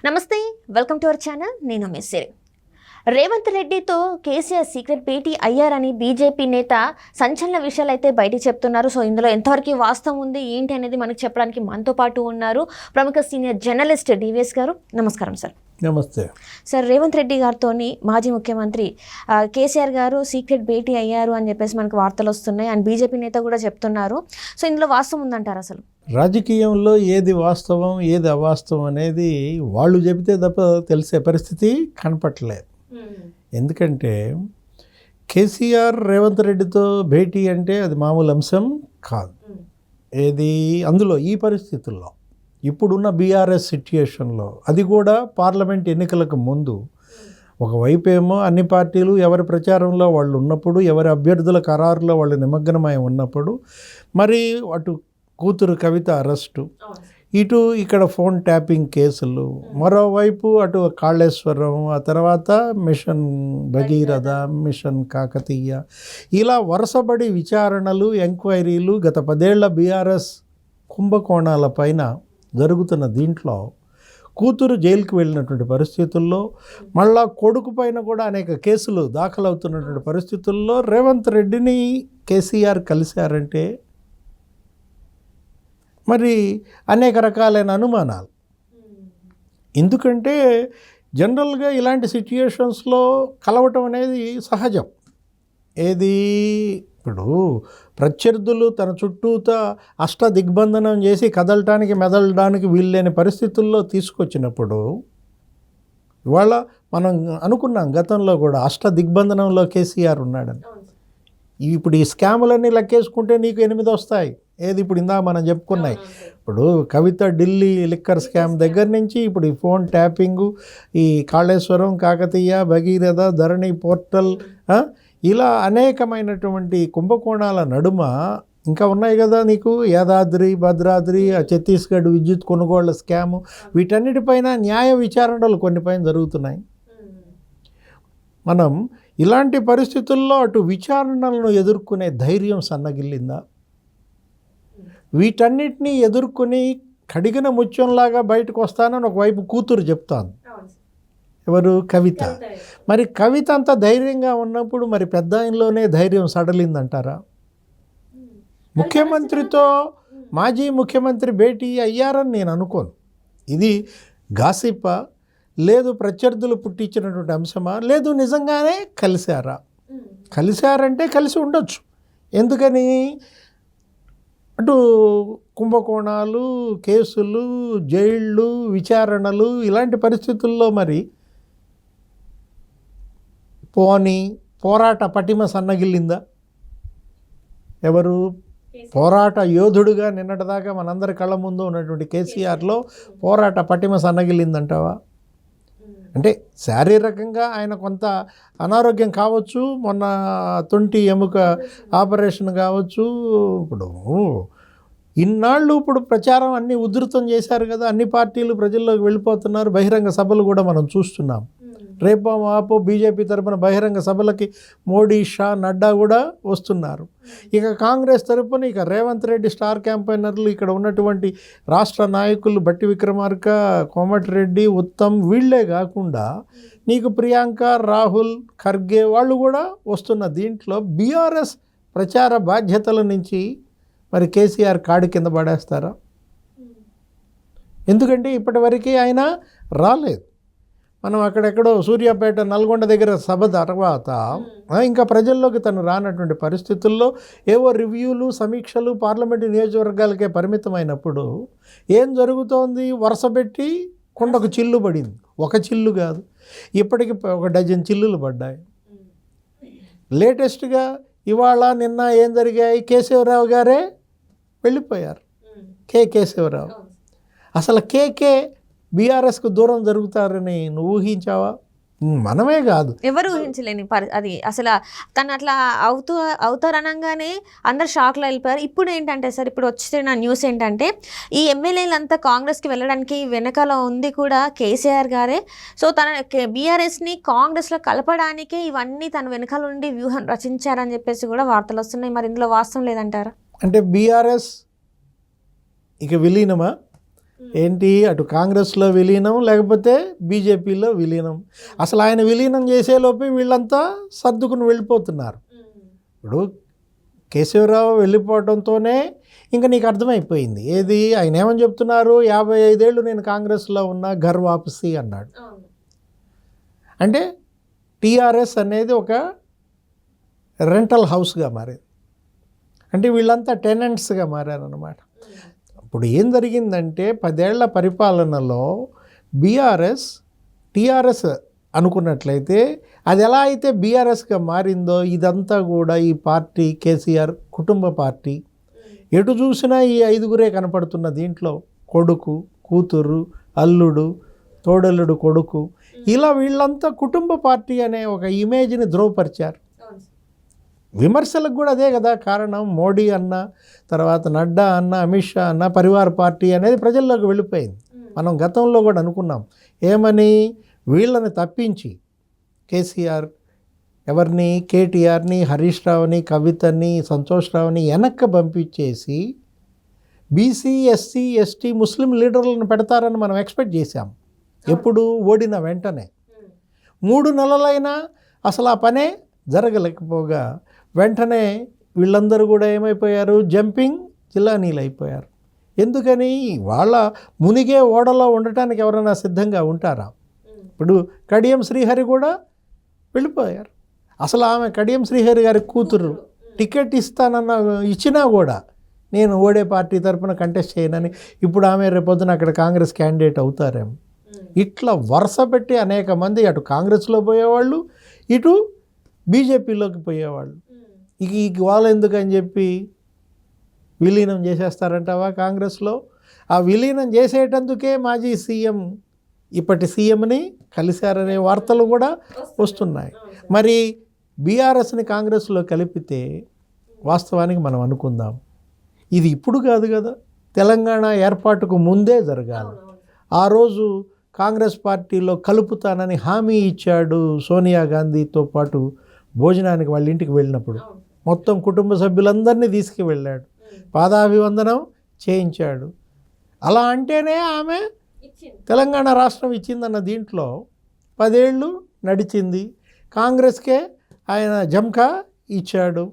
నమస్తే, welcome to our channel. నేను మెస్సేరి. రేవంత్ రెడ్డితో కేసీఆర్ సీక్రెట్ భేటీ అయ్యారని బీజేపీ నేత సంచలన విషయాలు అయితే బయటికి చెప్తున్నారు. సో ఇందులో ఎంతవరకు వాస్తవం ఉంది ఏంటి అనేది మనకు చెప్పడానికి మనతో పాటు ఉన్నారు ప్రముఖ సీనియర్ జర్నలిస్ట్ డివిఎస్ గారు. నమస్కారం సార్. నమస్తే సార్. రేవంత్ రెడ్డి గారితో మాజీ ముఖ్యమంత్రి కేసీఆర్ గారు సీక్రెట్ భేటీ అయ్యారు అని చెప్పేసి మనకు వార్తలు వస్తున్నాయి అండ్ బీజేపీ నేత కూడా చెప్తున్నారు. సో ఇందులో వాస్తవం ఉందంటారు? అసలు రాజకీయంలో ఏది వాస్తవం ఏది అవాస్తవం అనేది వాళ్ళు చెబితే తప్ప తెలిసే పరిస్థితి కనపట్లేదు. ఎందుకంటే కేసీఆర్ రేవంత్ రెడ్డితో భేటీ అంటే అది మామూలు అంశం కాదు. ఏది అందులో ఈ పరిస్థితుల్లో ఇప్పుడున్న బీఆర్ఎస్ సిట్యుయేషన్లో, అది కూడా పార్లమెంట్ ఎన్నికలకు ముందు, ఒకవైపు ఏమో అన్ని పార్టీలు ఎవరి ప్రచారంలో వాళ్ళు ఉన్నప్పుడు, ఎవరి అభ్యర్థుల ఖరారులో వాళ్ళు నిమగ్నమై ఉన్నప్పుడు, మరి అటు కూతురు కవిత అరెస్టు, ఇటు ఇక్కడ ఫోన్ ట్యాపింగ్ కేసులు, మరోవైపు అటు కాళేశ్వరం, ఆ తర్వాత మిషన్ భగీరథ, మిషన్ కాకతీయ, ఇలా వరుసబడి విచారణలు, ఎంక్వైరీలు గత 10 ఏళ్ల బీఆర్ఎస్ కుంభకోణాల పైన జరుగుతున్న దీంట్లో కూతురు జైలుకి వెళ్ళినటువంటి పరిస్థితుల్లో, మళ్ళా కొడుకు పైన కూడా అనేక కేసులు దాఖలవుతున్నటువంటి పరిస్థితుల్లో రేవంత్ రెడ్డిని కేసీఆర్ కలిశారంటే మరి అనేక రకాలైన అనుమానాలు. ఎందుకంటే జనరల్గా ఇలాంటి సిట్యుయేషన్స్లో కలవటం అనేది సహజం. ఏది ఇప్పుడు ప్రత్యర్థులు తన చుట్టూతా అష్టదిగ్బంధనం చేసి కదలటానికి మెదలడానికి వీల్లేని పరిస్థితుల్లో తీసుకొచ్చినప్పుడు, ఇవాళ మనం అనుకున్నాం గతంలో కూడా అష్టదిగ్బంధనంలో కేసీఆర్ ఉన్నాడని. ఇప్పుడు ఈ స్కాములన్నీ లెక్కేసుకుంటే నీకు 8 వస్తాయి. ఏది ఇప్పుడు ఇందా మనం చెప్పుకున్నాయి. ఇప్పుడు కవిత ఢిల్లీ లిక్కర్ స్కామ్ దగ్గర నుంచి ఇప్పుడు ఈ ఫోన్ ట్యాపింగు, ఈ కాళేశ్వరం, కాకతీయ, భగీరథ, ధరణి పోర్టల్, ఇలా అనేకమైనటువంటి కుంభకోణాల నడుమ ఇంకా ఉన్నాయి కదా నీకు యాదాద్రి, భద్రాద్రి, ఛత్తీస్గఢ్ విద్యుత్ కొనుగోళ్ల స్కాము, వీటన్నిటిపైన న్యాయ విచారణలు కొన్నిపైన జరుగుతున్నాయి. మనం ఇలాంటి పరిస్థితుల్లో అటు విచారణలను ఎదుర్కొనే ధైర్యం సన్నగిల్లిందా? వీటన్నిటినీ ఎదుర్కొని కడిగిన ముత్యంలాగా బయటకు వస్తానని ఒకవైపు కూతురు చెప్తాను. ఎవరు? కవిత. మరి కవిత అంత ధైర్యంగా ఉన్నప్పుడు మరి పెద్ద ఆయనలోనే ధైర్యం సడలిందంటారా? ముఖ్యమంత్రితో మాజీ ముఖ్యమంత్రి భేటీ అయ్యారని నేను అనుకోను. ఇది గాసిప్పా, లేదు ప్రత్యర్థులు పుట్టించినటువంటి అంశమా, లేదు నిజంగానే కలిశారా? కలిశారంటే కలిసి ఉండొచ్చు. ఎందుకని? అటు కుంభకోణాలు, కేసులు, జైళ్ళు, విచారణలు, ఇలాంటి పరిస్థితుల్లో మరి పోరాట పటిమ సన్నగిల్లిందా? ఎవరు? పోరాట యోధుడుగా నిన్నటిదాకా మనందరి కళ్ళ ముందు ఉన్నటువంటి కేసీఆర్లో పోరాట పటిమ సన్నగిల్లిందంటావా? అంటే శారీరకంగా ఆయన కొంత అనారోగ్యం కావచ్చు, మొన్న తొంటి ఎముక ఆపరేషన్ కావచ్చు. ఇప్పుడు ఇన్నాళ్ళు ఇప్పుడు ప్రచారం అన్నీ ఉధృతం చేశారు కదా, అన్ని పార్టీలు ప్రజల్లోకి వెళ్ళిపోతున్నారు. బహిరంగ సభలు కూడా మనం చూస్తున్నాం. రేపో మాపో బీజేపీ తరఫున బహిరంగ సభలకి మోడీ, షా, నడ్డా కూడా వస్తున్నారు. ఇక కాంగ్రెస్ తరఫున ఇక రేవంత్ రెడ్డి స్టార్ క్యాంపెయినర్లు, ఇక్కడ ఉన్నటువంటి రాష్ట్ర నాయకులు బట్టి విక్రమార్క, కోమటిరెడ్డి, ఉత్తమ్, వీళ్లే కాకుండా నీకు ప్రియాంక, రాహుల్, ఖర్గే వాళ్ళు కూడా వస్తున్న దీంట్లో బీఆర్ఎస్ ప్రచార బాధ్యతల నుంచి మరి కేసీఆర్ కాడి కింద పడేస్తారా? ఎందుకంటే ఇప్పటివరకు ఆయన రాలేదు. మనం అక్కడెక్కడో సూర్యాపేట, నల్గొండ దగ్గర సభ తర్వాత ఇంకా ప్రజల్లోకి తను రానటువంటి పరిస్థితుల్లో ఏవో రివ్యూలు, సమీక్షలు పార్లమెంటు నియోజకవర్గాలకే పరిమితమైనప్పుడు ఏం జరుగుతోంది? వరుసపెట్టి కొండకు చిల్లు పడింది. ఒక చిల్లు కాదు, ఇప్పటికి 1 డజన్ చిల్లులు పడ్డాయి. లేటెస్ట్గా ఇవాళ నిన్న ఏం జరిగాయి? కేశవరావు గారే వెళ్ళిపోయారు. కేశవరావు. అసలు కేకే బీఆర్ఎస్కు దూరం జరుగుతారని నువ్వు ఊహించావా? మనమే కాదు, ఎవరు ఊహించలేని అది. అసలు తను అట్లా అవుతారనగానే అందరు షాక్లో వెళ్ళిపోయారు. ఇప్పుడు ఏంటంటే సార్, ఇప్పుడు వచ్చిన న్యూస్ ఏంటంటే ఈ ఎమ్మెల్యేలంతా కాంగ్రెస్కి వెళ్ళడానికి వెనకాల ఉంది కూడా కేసీఆర్ గారే. సో తన బీఆర్ఎస్ని కాంగ్రెస్లో కలపడానికే ఇవన్నీ తన వెనకాల నుండి వ్యూహం రచించారని చెప్పేసి కూడా వార్తలు వస్తున్నాయి. మరి ఇందులో వాస్తవం లేదంటారా? అంటే బీఆర్ఎస్ ఇక విలీనమా? ఏంటి, అటు కాంగ్రెస్లో విలీనం లేకపోతే బీజేపీలో విలీనం. అసలు ఆయన విలీనం చేసేలోపే వీళ్ళంతా సర్దుకుని వెళ్ళిపోతున్నారు. ఇప్పుడు కేశవరావు వెళ్ళిపోవడంతోనే ఇంకా నీకు అర్థమైపోయింది ఏది, ఆయన ఏమని చెప్తున్నారు, 55 ఏళ్ళు నేను కాంగ్రెస్లో ఉన్నా, ఘర్ వాపసీ అన్నాడు. అంటే టీఆర్ఎస్ అనేది ఒక రెంటల్ హౌస్గా మారింది. అంటే వీళ్ళంతా టెనెంట్స్గా మారారన్నమాట. ఇప్పుడు ఏం జరిగిందంటే 10 ఏళ్ల పరిపాలనలో టీఆర్ఎస్ అనుకున్నట్లయితే అది ఎలా అయితే బీఆర్ఎస్గా మారిందో ఇదంతా కూడా ఈ పార్టీ కేసీఆర్ కుటుంబ పార్టీ. ఎటు చూసినా ఈ 5గురే కనపడుతున్న దీంట్లో కొడుకు, కూతురు, అల్లుడు, తోడల్లుడు కొడుకు, ఇలా వీళ్ళంతా కుటుంబ పార్టీ అనే ఒక ఇమేజ్ని ధ్రువపరిచారు. విమర్శలకు కూడా అదే కదా కారణం. మోడీ అన్న, తర్వాత నడ్డా అన్న, అమిత్ షా అన్న, పరివార్ పార్టీ అనేది ప్రజల్లోకి వెళ్ళిపోయింది. మనం గతంలో కూడా అనుకున్నాం ఏమని, వీళ్ళని తప్పించి కేసీఆర్ ఎవరిని, కేటీఆర్ని, హరీష్ రావుని, కవితని, సంతోష్ రావుని వెనక్కి పంపించేసి బీసీ, ఎస్సీ, ఎస్టీ, ముస్లిం లీడర్లను పెడతారని మనం ఎక్స్పెక్ట్ చేశాం. ఎప్పుడు, ఓడిన వెంటనే. 3 నెలలైనా అసలు ఆ పనే జరగలేకపోగా వెంటనే వీళ్ళందరూ కూడా ఏమైపోయారు, జంపింగ్ జిల్లానీలు అయిపోయారు. ఎందుకని, వాళ్ళ మునిగే ఓడలో ఉండటానికి ఎవరైనా సిద్ధంగా ఉంటారా? ఇప్పుడు కడియం శ్రీహరి కూడా వెళ్ళిపోయారు. అసలు ఆమె కడియం శ్రీహరి గారి కూతురు టికెట్ ఇచ్చినా కూడా నేను ఓడే పార్టీ తరఫున కంటెస్ట్ చేయనని, ఇప్పుడు ఆమె రేపొద్దున అక్కడ కాంగ్రెస్ క్యాండిడేట్ అవుతారేమో. ఇట్లా వరుస పెట్టి అనేక మంది అటు కాంగ్రెస్లో పోయేవాళ్ళు, ఇటు బీజేపీలోకి పోయేవాళ్ళు. ఇక వాళ్ళు ఎందుకని చెప్పి విలీనం చేసేస్తారంటావా కాంగ్రెస్లో? ఆ విలీనం చేసేటందుకే మాజీ సీఎం ఇప్పటి సీఎంని కలిశారనే వార్తలు కూడా వస్తున్నాయి. మరి బీఆర్ఎస్ని కాంగ్రెస్లో కలిపితే వాస్తవానికి మనం అనుకుందాం, ఇది ఇప్పుడు కాదు కదా, తెలంగాణ ఏర్పాటుకు ముందే జరగాలి. ఆ రోజు కాంగ్రెస్ పార్టీలో కలుపుతానని హామీ ఇచ్చాడు సోనియా గాంధీతో పాటు భోజనానికి వాళ్ళ ఇంటికి వెళ్ళినప్పుడు. మొత్తం కుటుంబ సభ్యులందరినీ తీసుకువెళ్ళాడు, పాదాభివందనం చేయించాడు. అలా అంటేనే ఆమె తెలంగాణ రాష్ట్రం ఇచ్చిందన్న దీంట్లో 10 ఏళ్ళు నడిచింది. కాంగ్రెస్కే ఆయన జంకా ఇచ్చాడు.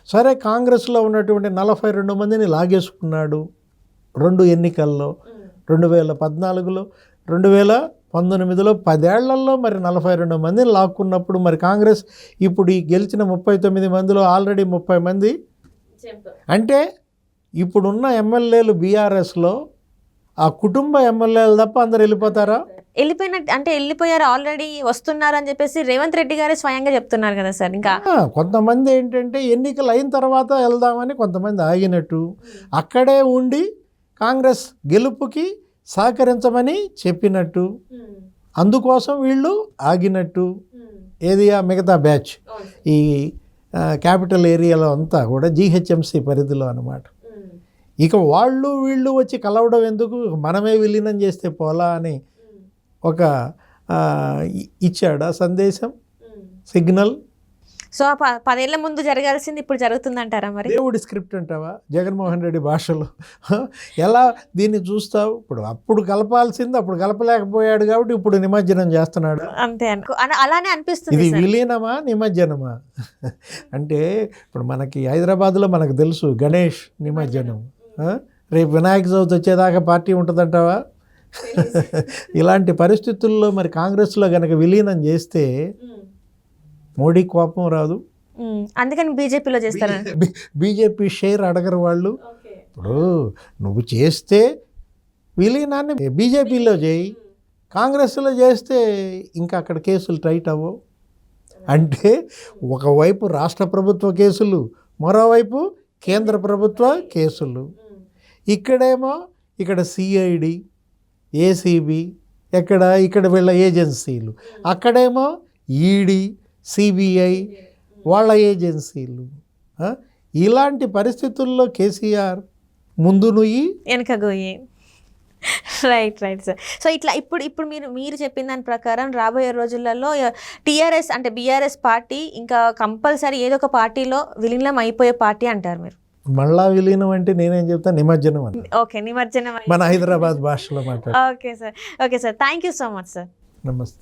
సరే, కాంగ్రెస్లో ఉన్నటువంటి 42 మందిని లాగేసుకున్నాడు 2 ఎన్నికల్లో, 2014లో, 2019లో. 10 ఏళ్లలో మరి 42 మందిని లాక్కున్నప్పుడు మరి కాంగ్రెస్ ఇప్పుడు ఈ గెలిచిన 39 మందిలో ఆల్రెడీ 30 మంది అంటే ఇప్పుడున్న ఎమ్మెల్యేలు బీఆర్ఎస్లో ఆ కుటుంబ ఎమ్మెల్యేలు తప్ప అందరు వెళ్ళిపోతారా? వెళ్ళిపోయారు, ఆల్రెడీ వస్తున్నారు అని చెప్పేసి రేవంత్ రెడ్డి గారే స్వయంగా చెప్తున్నారు కదా సార్. ఇంకా కొంతమంది ఏంటంటే ఎన్నికలు అయిన తర్వాత వెళ్దామని కొంతమంది ఆగినట్టు, అక్కడే ఉండి కాంగ్రెస్ గెలుపుకి సహకరించమని చెప్పినట్టు, అందుకోసం వీళ్ళు ఆగినట్టు. ఏది ఆ మిగతా బ్యాచ్ ఈ క్యాపిటల్ ఏరియాలో అంతా కూడా జీహెచ్ఎంసీ పరిధిలో అన్నమాట. ఇక వాళ్ళు వీళ్ళు వచ్చి కలవడం ఎందుకు, మనమే విలీనం చేస్తే పోలా అని ఒక ఇచ్చాడా సందేశం, సిగ్నల్. సో 10 ఏళ్ల ముందు జరగాల్సింది ఇప్పుడు జరుగుతుందంటారా? మరి దేవుడి స్క్రిప్ట్ అంటావా జగన్మోహన్ రెడ్డి భాషలో? ఎలా దీన్ని చూస్తావు? అప్పుడు కలపాల్సింది అప్పుడు కలపలేకపోయాడు కాబట్టి ఇప్పుడు నిమజ్జనం చేస్తున్నాడు. అంతే అలానే అనిపిస్తుంది. ఇది విలీనమా నిమజ్జనమా? అంటే ఇప్పుడు మనకి హైదరాబాద్లో మనకు తెలుసు గణేష్ నిమజ్జనం. రేపు వినాయక చవితి వచ్చేదాకా పార్టీ ఉంటుందంటావా? ఇలాంటి పరిస్థితుల్లో మరి కాంగ్రెస్లో కనుక విలీనం చేస్తే మోడీ కోపం రాదు, అందుకని బీజేపీలో చేస్తారు. బీజేపీ షేర్ అడగరు వాళ్ళు. ఇప్పుడు నువ్వు చేస్తే విలీనాన్ని బీజేపీలో చేయి, కాంగ్రెస్లో చేస్తే ఇంకా అక్కడ కేసులు టైట్ అవ్వవు. అంటే ఒకవైపు రాష్ట్ర ప్రభుత్వ కేసులు, మరోవైపు కేంద్ర ప్రభుత్వ కేసులు. ఇక్కడ సిఐడి, ఏసీబీ, ఇక్కడ వీళ్ళ ఏజెన్సీలు, అక్కడేమో ఈడీ, సిబిఐ వాళ్ళ ఏజెన్సీలు. ఇలాంటి పరిస్థితుల్లో కేసీఆర్ ముందు నుయ్యి వెనక గోయి. Right sir. సో ఇప్పుడు మీరు చెప్పిన దాని ప్రకారం రాబోయే రోజులలో టీఆర్ఎస్ అంటే బీఆర్ఎస్ పార్టీ ఇంకా కంపల్సరీ ఏదో ఒక పార్టీలో విలీనం అయిపోయే పార్టీ అంటారు మీరు? మళ్ళా విలీనం అంటే నేనేం చెప్తాను, నిమజ్జనం అని ఓకే, నిమజ్జనం. మన హైదరాబాద్ భాషలో మాట్లాడు. Okay sir, okay sir, thank you so much sir. నమస్తే.